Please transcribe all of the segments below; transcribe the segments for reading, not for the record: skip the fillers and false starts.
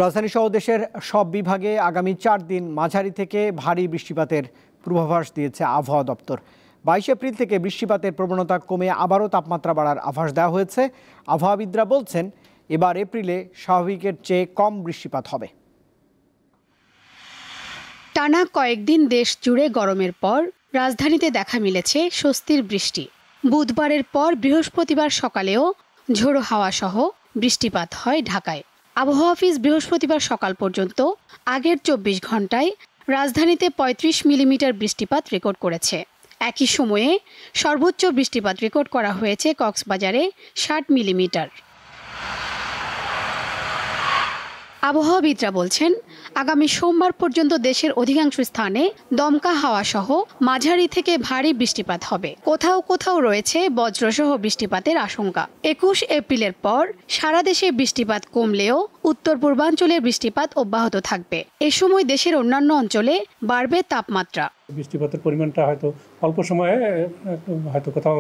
রাজধানী সহ দেশের সব বিভাগে আগামী 4 দিন মাঝারি থেকে ভারী বৃষ্টিপাতের পূর্বাভাস দিয়েছে আবহাওয়া দপ্তর। 22 এপ্রিল থেকে বৃষ্টিপাতের প্রবণতা কমে আবারও তাপমাত্রা বাড়ার আভাস দেওয়া হয়েছে। আবহাওয়াবিদরা বলছেন, এবার এপ্রিলে স্বাভাবিকের চেয়ে কম বৃষ্টিপাত হবে। টানা কয়েকদিন দেশ জুড়ে গরমের পর রাজধানীতে দেখা মিলেছে স্বস্তির বৃষ্টি। বুধবারের পর বৃহস্পতিবার সকালেও ঝোড়ো হাওয়া সহ বৃষ্টিপাত হয় ঢাকায়। আবহাওয়া অফিস বৃহস্পতিবার সকাল পর্যন্ত আগের 24 ঘন্টায় রাজধানীতে 35 মিলিমিটার বৃষ্টিপাত রেকর্ড করেছে। একই সময়ে সর্বোচ্চ বৃষ্টিপাত রেকর্ড করা হয়েছে কক্সবাজারে 60 মিলিমিটার। আবহাওয়াবিদরা বলছেন, আগামী সোমবার পর্যন্ত দেশের অধিকাংশ স্থানে দমকা হাওয়া সহ মাঝারি থেকে ভারী বৃষ্টিপাত হবে। কোথাও কোথাও রয়েছে বজ্রসহ বৃষ্টিপাতের আশঙ্কা। 21 এপ্রিলের পর সারা দেশে বৃষ্টিপাত কমলেও উত্তর পূর্বাঞ্চলে বৃষ্টিপাত অব্যাহত থাকবে। এ সময় দেশের অন্যান্য অঞ্চলে বাড়বে তাপমাত্রা। বৃষ্টিপাতের পরিমাণটা হয়তো অল্প সময়ে হয়তো কোথাও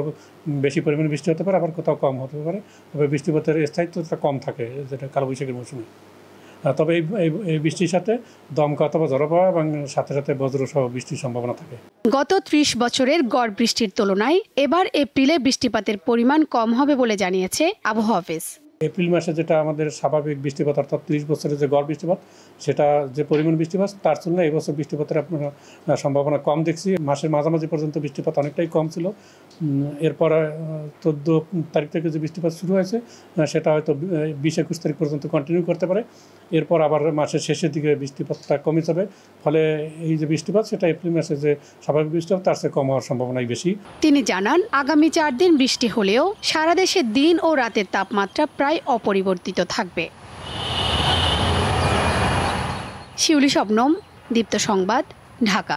বেশি পরিমাণে বৃষ্টি হতে পারে, আবার কোথাও কম হতে পারে। তবে বৃষ্টিপাতের স্থায়িত্বটা কম থাকে, যেটা কালবৈশাখীর মৌসুমে। তবে এই বৃষ্টির সাথে দমকা অথবা ঝড়ো হাওয়া এবং সাথে সাথে বজ্রসহ বৃষ্টির সম্ভাবনা থাকে। গত 30 বছরের গড় বৃষ্টির তুলনায় এবার এপ্রিলে বৃষ্টিপাতের পরিমাণ কম হবে বলে জানিয়েছে আবহাওয়া অফিস। এপ্রিল মাসে যেটা আমাদের স্বাভাবিক বৃষ্টিপাত, অর্থাৎ 30 বছরের যে গড় বৃষ্টিপাত, সেটা যে পরিমাণ বৃষ্টিপাত তার তুলনায় এবছর বৃষ্টিপাতের আপনার সম্ভাবনা কম দেখছি। মাসের মাঝামাঝি পর্যন্ত বৃষ্টিপাত অনেকটাই কম ছিল। এরপর 14 তারিখ থেকে যে বৃষ্টিপাত শুরু হয়েছে সেটা হয়তো 20-21 তারিখ পর্যন্ত কন্টিনিউ করতে পারে। এরপর আবার মাসের শেষের দিকে বৃষ্টিপাতটা কমে যাবে। ফলে এই যে বৃষ্টিপাত, সেটা এপ্রিল মাসে যে স্বাভাবিক বৃষ্টিপাত তার চেয়ে কম হওয়ার সম্ভাবনাই বেশি। তিনি জানান, আগামী 4 দিন বৃষ্টি হলেও সারা দেশে দিন ও রাতের তাপমাত্রা প্রায় অপরিবর্তিত থাকবে। শিউলি শবনম, দীপ্ত সংবাদ, ঢাকা।